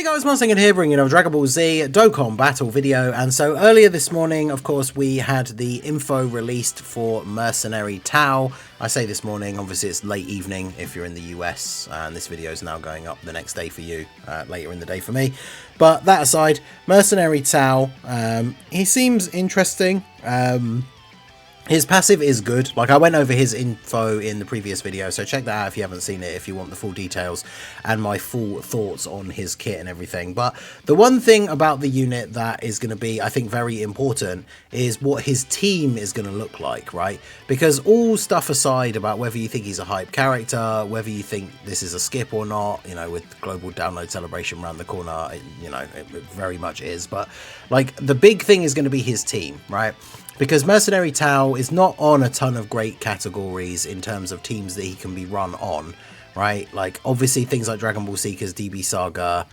Hey guys, Mustang here bringing you a Dragon Ball Z Dokkan battle video. And so earlier this morning, of course, we had the info released for Mercenary Tao. I say this morning, obviously it's late evening if you're in the US, and this video is now going up the next day for you, later in the day for me. But that aside, Mercenary Tao, he seems interesting. His passive is good. Like, I went over his info in the previous video, so check that out if you haven't seen it, if you want the full details and my full thoughts on his kit and everything. But the one thing about the unit that is going to be, I think, very important is what his team is going to look like, right? Because all stuff aside about whether you think he's a hype character, whether you think this is a skip or not, you know, with global download celebration around the corner, it very much is. But, like, the big thing is going to be his team, right? Because Mercenary Tao is not on a ton of great categories in terms of teams that he can be run on, right? Like, obviously things like Dragon Ball Seekers, DB Saga,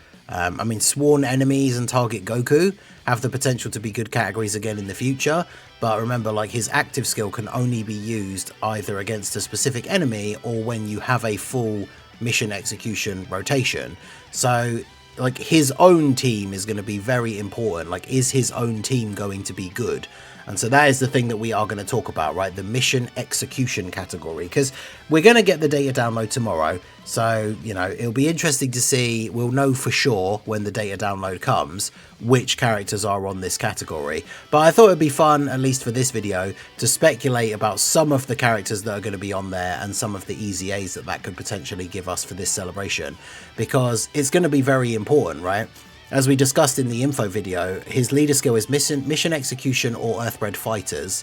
Sworn Enemies and Target Goku have the potential to be good categories again in the future. But remember, like, his active skill can only be used either against a specific enemy or when you have a full mission execution rotation. So, like, his own team is going to be very important. Like, is his own team going to be good? And so that is the thing that we are going to talk about, right? The mission execution category, because we're going to get the data download tomorrow. So, it'll be interesting to see. We'll know for sure when the data download comes, which characters are on this category. But I thought it'd be fun, at least for this video, to speculate about some of the characters that are going to be on there and some of the easy A's that could potentially give us for this celebration, because it's going to be very important, right? As we discussed in the info video, his leader skill is Mission Execution or Earthbred Fighters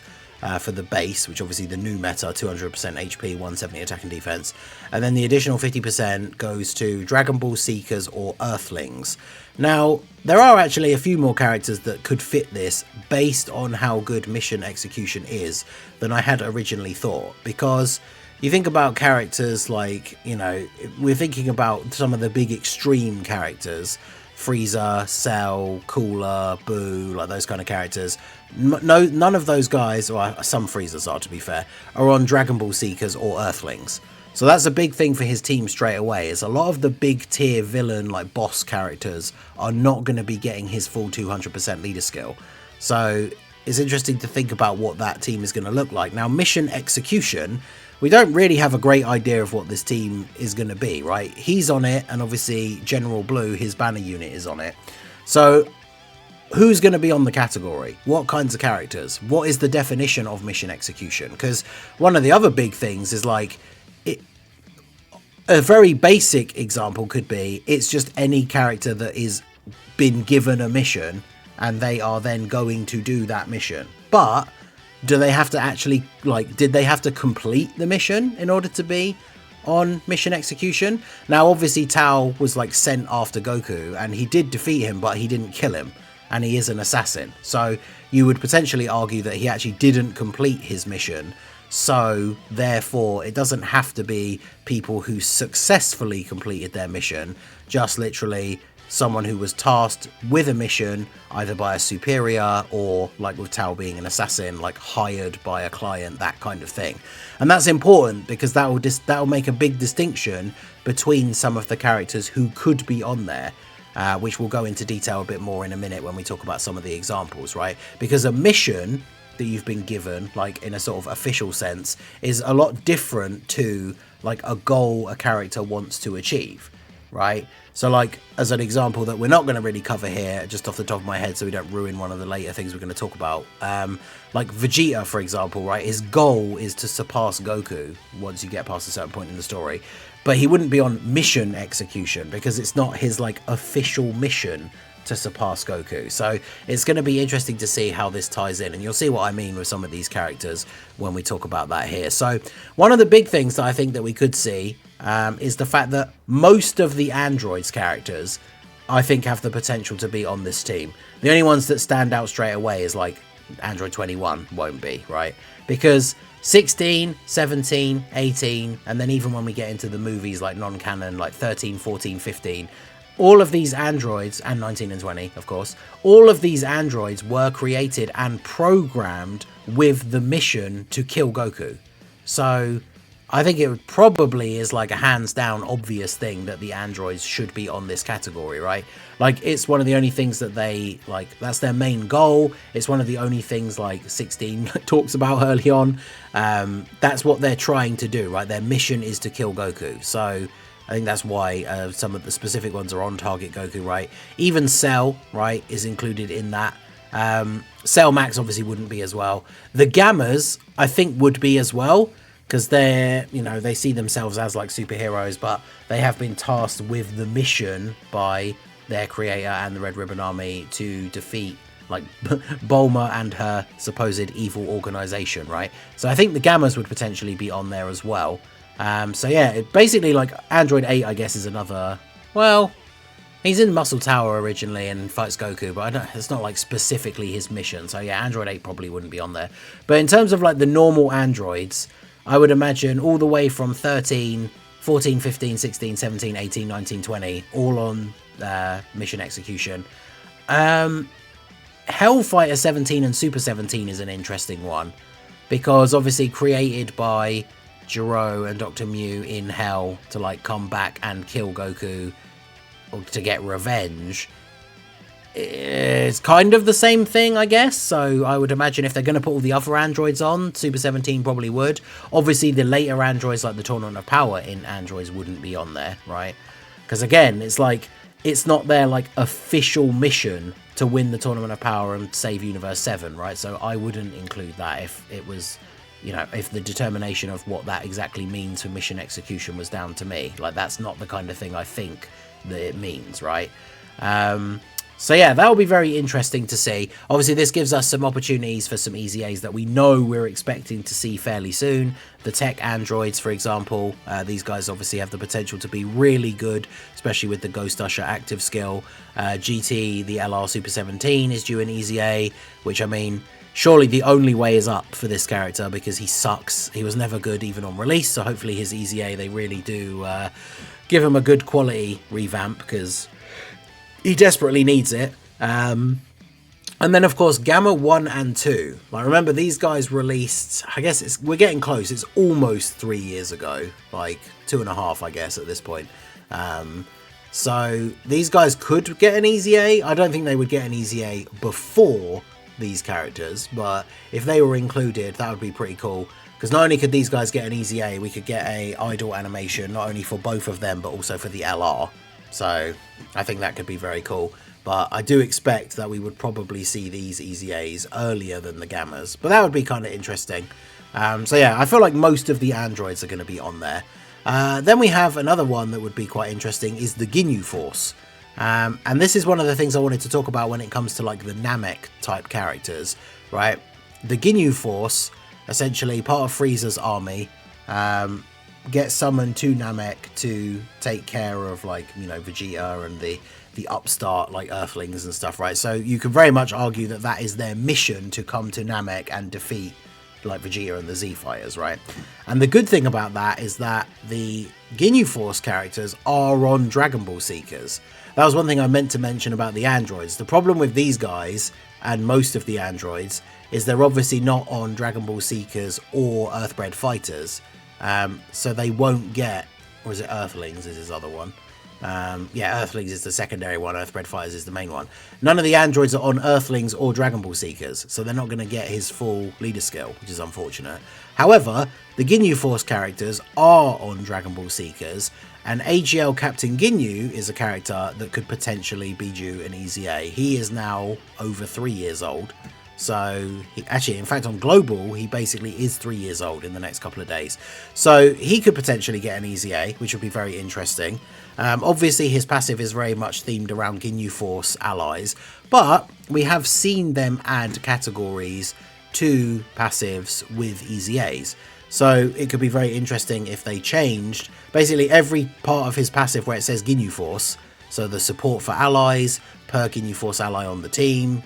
for the base, which obviously the new meta, 200% HP, 170 attack and defense. And then the additional 50% goes to Dragon Ball Seekers or Earthlings. Now, there are actually a few more characters that could fit this based on how good Mission Execution is than I had originally thought. Because you think about characters like, we're thinking about some of the big extreme characters, Frieza, Cell, Cooler, Boo, like those kind of characters. None of those guys, or some Friezas are, to be fair, are on Dragon Ball Seekers or Earthlings. So that's a big thing for his team straight away, is a lot of the big tier villain, like boss characters, are not going to be getting his full 200% leader skill. So it's interesting to think about what that team is going to look like. Now, Mission Execution, we don't really have a great idea of what this team is going to be, right? He's on it, and obviously General Blue, his banner unit, is on it. So who's going to be on the category? What kinds of characters? What is the definition of mission execution? Because one of the other big things is, like, a very basic example could be, it's just any character that is been given a mission and they are then going to do that mission. But do they have to actually, like, did they have to complete the mission in order to be on mission execution? Now, obviously, Tao was, like, sent after Goku, and he did defeat him, but he didn't kill him, and he is an assassin. So you would potentially argue that he actually didn't complete his mission. So therefore, it doesn't have to be people who successfully completed their mission, just literally someone who was tasked with a mission, either by a superior or, like with Tao being an assassin, like hired by a client, that kind of thing. And that's important because that will make a big distinction between some of the characters who could be on there, which we'll go into detail a bit more in a minute when we talk about some of the examples, right? Because a mission that you've been given, like in a sort of official sense, is a lot different to, like, a goal a character wants to achieve, right? So, like, as an example that we're not going to really cover here, just off the top of my head so we don't ruin one of the later things we're going to talk about, like Vegeta, for example, right? His goal is to surpass Goku once you get past a certain point in the story. But he wouldn't be on mission execution because it's not his, like, official mission to surpass Goku. So it's going to be interesting to see how this ties in, and you'll see what I mean with some of these characters when we talk about that here. So one of the big things that I think that we could see is the fact that most of the androids characters, I think, have the potential to be on this team. The only ones that stand out straight away is, like, Android 21 won't be, right? Because 16, 17, 18, and then even when we get into the movies, like non-canon, like 13, 14, 15, all of these androids, and 19 and 20, of course, all of these androids were created and programmed with the mission to kill Goku. So I think it probably is like a hands down obvious thing that the androids should be on this category, right? Like, it's one of the only things that they, like, that's their main goal. It's one of the only things, like, 16 talks about early on. That's what they're trying to do, right? Their mission is to kill Goku. So I think that's why some of the specific ones are on target Goku, right? Even Cell, right, is included in that. Cell Max obviously wouldn't be as well. The Gammas, I think, would be as well, because they're, you know, they see themselves as like superheroes, but they have been tasked with the mission by their creator and the Red Ribbon Army to defeat like Bulma and her supposed evil organization, right? So I think the Gammas would potentially be on there as well. So yeah, it basically, like, Android 8, I guess, is another, well, he's in Muscle Tower originally and fights Goku, but it's not like specifically his mission. So yeah, Android 8 probably wouldn't be on there. But in terms of like the normal androids, I would imagine all the way from 13, 14, 15, 16, 17, 18, 19, 20, all on mission execution. Hellfighter 17 and Super 17 is an interesting one, because obviously created by Jiro and Dr. Mew in Hell to like come back and kill Goku or to get revenge. It's kind of the same thing, I guess. So I would imagine if they're going to put all the other androids on, Super 17 probably would. Obviously, the later androids, like the Tournament of Power in androids, wouldn't be on there, right? Because again, it's like, it's not their like official mission to win the Tournament of Power and save Universe 7, right? So I wouldn't include that if it was, you know, if the determination of what that exactly means for mission execution was down to me. Like, that's not the kind of thing I think that it means, right? So yeah, that will be very interesting to see. Obviously, this gives us some opportunities for some Easy A's that we know we're expecting to see fairly soon. The tech androids, for example, these guys obviously have the potential to be really good, especially with the Ghost Usher active skill. GT, the LR Super 17 is due an Easy A, which, I mean, surely the only way is up for this character because he sucks. He was never good even on release, so hopefully his Easy A, they really do give him a good quality revamp, because he desperately needs it. And then, of course, Gamma 1 and 2. Like, remember, these guys released, I guess we're getting close. It's almost 3 years ago. Like, 2.5, I guess, at this point. So these guys could get an Easy A. I don't think they would get an Easy A before these characters, but if they were included, that would be pretty cool. Because not only could these guys get an Easy A, we could get a idle animation, not only for both of them, but also for the LR. So I think that could be very cool. But I do expect that we would probably see these Easy A's earlier than the Gammas. But that would be kind of interesting. So yeah, I feel like most of the androids are going to be on there. Then we have another one that would be quite interesting, is the Ginu Force. And this is one of the things I wanted to talk about when it comes to like the Namek type characters, right? The Ginu Force, essentially part of Frieza's army, get summoned to Namek to take care of, like, you know, Vegeta and the upstart, like, Earthlings and stuff, right? So you could very much argue that that is their mission, to come to Namek and defeat, like, Vegeta and the Z Fighters, right? And the good thing about that is that the Ginyu Force characters are on Dragon Ball Seekers. That was one thing I meant to mention about the androids. The problem with these guys, and most of the androids, is they're obviously not on Dragon Ball Seekers or Earthbred Fighters. So they won't get, or is it Earthlings is his other one? Yeah, Earthlings is the secondary one, Earthbred Fighters is the main one. None of the androids are on Earthlings or Dragon Ball Seekers, so they're not going to get his full leader skill, which is unfortunate. However, the Ginyu Force characters are on Dragon Ball Seekers, and AGL Captain Ginyu is a character that could potentially be due an Easy A. He is now over 3 years old. So, actually, in fact, on Global, he basically is 3 years old in the next couple of days. So, he could potentially get an Easy A, which would be very interesting. Obviously, his passive is very much themed around Ginyu Force allies, but we have seen them add categories to passives with Easy A's. So, it could be very interesting if they changed basically every part of his passive where it says Ginyu Force. So, the support for allies, per Ginyu Force ally on the team,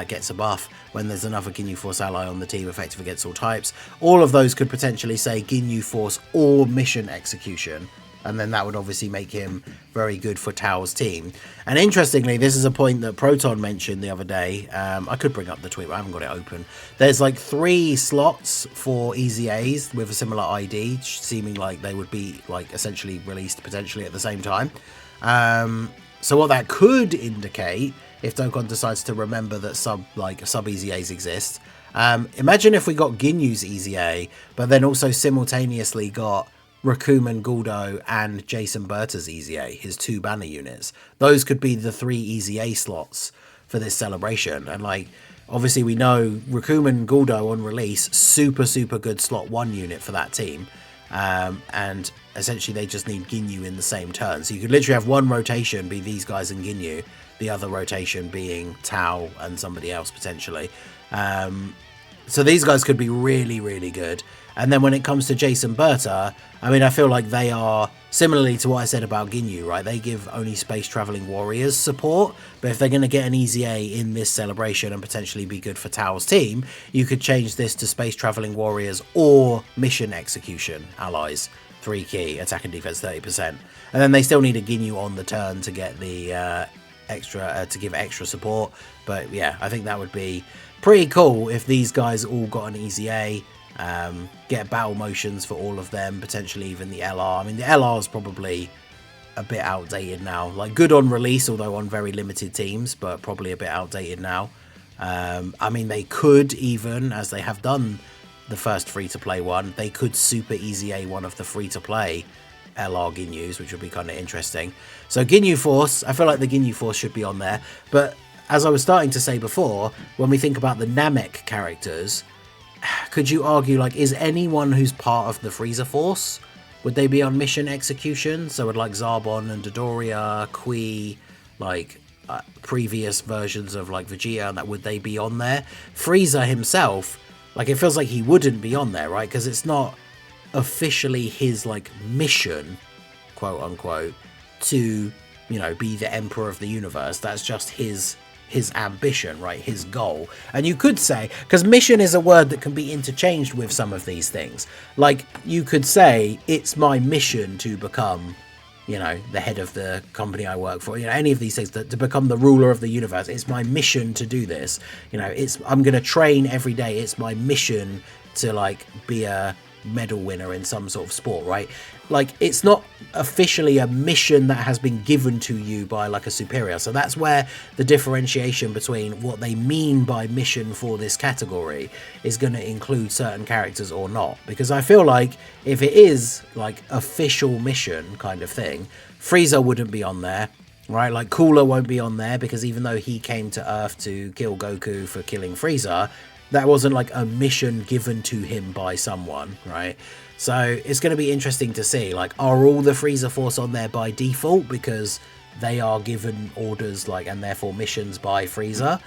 gets a buff. When there's another Ginyu Force ally on the team, effective against all types. All of those could potentially say Ginyu Force or Mission Execution. and then that would obviously make him very good for Tao's team. And interestingly, this is a point that Proton mentioned the other day. I could bring up the tweet, but I haven't got it open. There's like 3 slots for EZAs with a similar ID, seeming like they would be like essentially released potentially at the same time. So what that could indicate, if Dokkan decides to remember that sub EZAs exist, imagine if we got Ginu's EZA, but then also simultaneously got Rakumen Guldo and Jason Berta's EZA, his 2 banner units. Those could be the 3 EZA slots for this celebration. And like, obviously we know Rakumen Guldo on release, super good slot 1 unit for that team. And essentially they just need Ginu in the same turn. So you could literally have one rotation be these guys and Ginu, the other rotation being Tao and somebody else potentially. So these guys could be really good. And then when it comes to Jason Berta, I mean, I feel like they are similarly to what I said about Ginu, right? They give only space traveling warriors support, but if they're going to get an EZA in this celebration and potentially be good for Tao's team, you could change this to space traveling warriors or mission execution allies, 3 key, attack and defense 30%. And then they still need a Ginu on the turn to get the to give extra support. But yeah, I think that would be pretty cool if these guys all got an EZA. Get battle motions for all of them, potentially even the LR. I mean, the LR is probably a bit outdated now. Like, good on release, although on very limited teams, but probably a bit outdated now. I mean, they could even, as they have done the first free-to-play one, they could super EZA one of the free-to-play LR Ginus, which would be kind of interesting. So Ginu Force, I feel like the Ginu Force should be on there. But as I was starting to say before, when we think about the Namek characters, could you argue, like, is anyone who's part of the Frieza Force, would they be on mission execution? So would like Zarbon and Dodoria, Kui, like previous versions of like Vegeta, and that, would they be on there? Frieza himself, like, it feels like he wouldn't be on there, right? Because it's not officially his like mission, quote unquote, to, you know, be the Emperor of the Universe. That's just his ambition, right? His goal. And you could say, because mission is a word that can be interchanged with some of these things, like you could say it's my mission to become, you know, the head of the company I work for, you know, any of these things, to become the ruler of the universe. It's my mission to do this, you know, I'm going to train every day. It's my mission to like be a medal winner in some sort of sport, right? Like, it's not officially a mission that has been given to you by like a superior. So that's where the differentiation between what they mean by mission for this category is going to include certain characters or not. Because I feel like if it is like official mission kind of thing, Frieza wouldn't be on there, right? Like, Cooler won't be on there, because even though he came to Earth to kill Goku for killing Frieza, that wasn't like a mission given to him by someone, right? So it's going to be interesting to see, like, are all the Frieza Force on there by default because they are given orders, like, and therefore missions by Frieza?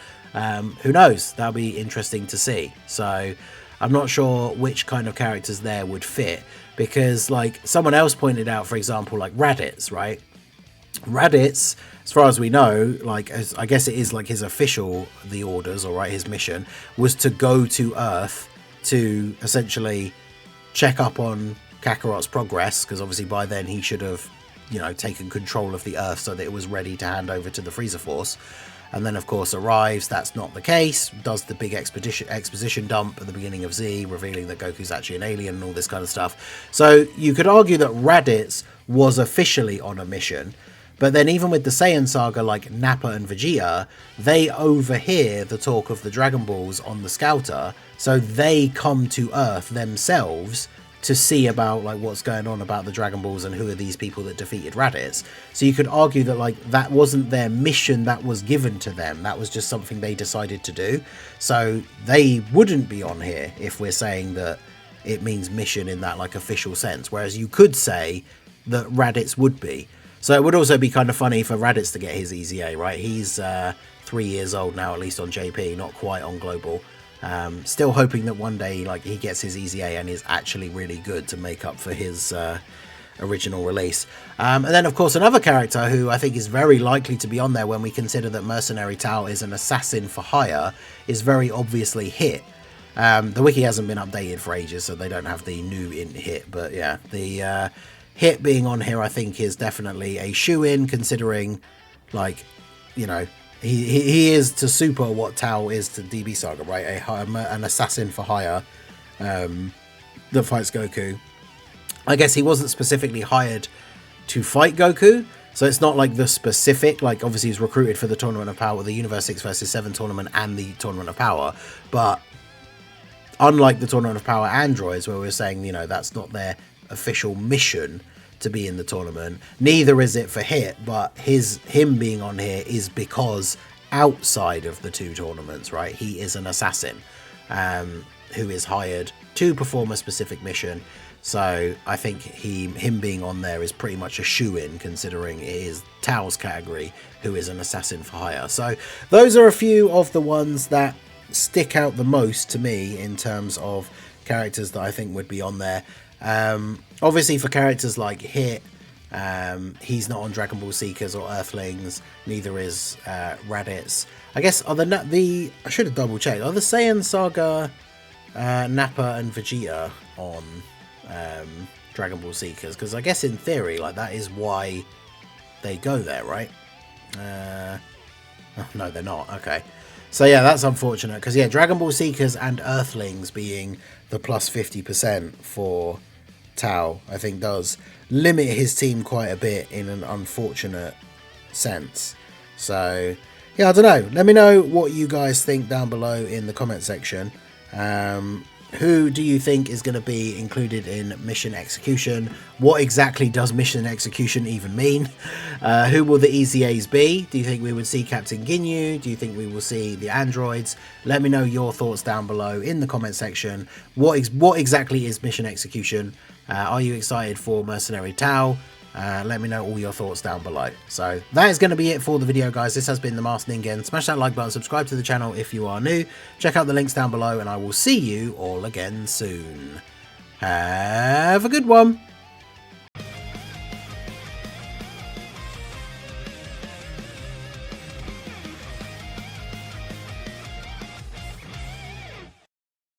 Who knows? That'll be interesting to see. So I'm not sure which kind of characters there would fit, because like someone else pointed out, for example, like Raditz, right? Raditz, as far as we know, like, as I guess it is like his official, the orders, or right, his mission was to go to Earth to essentially check up on Kakarot's progress, because obviously by then he should have, you know, taken control of the Earth so that it was ready to hand over to the Frieza Force. And then of course arrives, that's not the case, does the big exposition dump at the beginning of Z, revealing that Goku's actually an alien and all this kind of stuff. So you could argue that Raditz was officially on a mission. But then even with the Saiyan saga, like Nappa and Vegeta, they overhear the talk of the Dragon Balls on the Scouter, so they come to Earth themselves to see about like what's going on about the Dragon Balls and who are these people that defeated Raditz. So you could argue that like that wasn't their mission that was given to them, that was just something they decided to do. So they wouldn't be on here if we're saying that it means mission in that like official sense, whereas you could say that Raditz would be. So it would also be kind of funny for Raditz to get his EZA, right? He's 3 years old now, at least on JP, not quite on Global. Still hoping that one day like he gets his EZA and is actually really good to make up for his original release. And then, of course, another character who I think is very likely to be on there when we consider that Mercenary Tao is an assassin for hire is very obviously Hit. The wiki hasn't been updated for ages, so they don't have the new int Hit, but yeah, the Hit being on here, I think, is definitely a shoe-in, considering, like, you know, he is to Super what Tao is to DB Saga, right? An assassin for hire that fights Goku. I guess he wasn't specifically hired to fight Goku, so it's not like the specific, like, obviously he's recruited for the Tournament of Power, the Universe 6 vs 7 tournament and the Tournament of Power, but unlike the Tournament of Power androids, where we're saying, you know, that's not their official mission to be in the tournament, neither is it for Hit, but him being on here is because outside of the two tournaments, right, he is an assassin who is hired to perform a specific mission. So I think him being on there is pretty much a shoe-in, considering it is Tao's category, who is an assassin for hire. So those are a few of the ones that stick out the most to me in terms of characters that I think would be on there. Obviously for characters like Hit, he's not on Dragon Ball Seekers or Earthlings, neither is Raditz. I guess are the I should have double checked, are the Saiyan Saga Nappa and Vegeta on Dragon Ball Seekers? Because I guess in theory, like, that is why they go there, right? No, they're not. Okay, so yeah, that's unfortunate, because yeah, Dragon Ball Seekers and Earthlings being the plus 50% for Tao, I think does limit his team quite a bit in an unfortunate sense. So yeah, I don't know, let me know what you guys think down below in the comment section. Who do you think is going to be included in Mission Execution? What exactly does Mission Execution even mean? Who will the EZAs be? Do you think we would see Captain Ginu? Do you think we will see the androids? Let me know your thoughts down below in the comment section. What exactly is Mission Execution? Are you excited for Mercenary Tao? Let me know all your thoughts down below. So that is going to be it for the video, guys. This has been the Masked Ningen. Smash that like button, subscribe to the channel if you are new. Check out the links down below, and I will see you all again soon. Have a good one.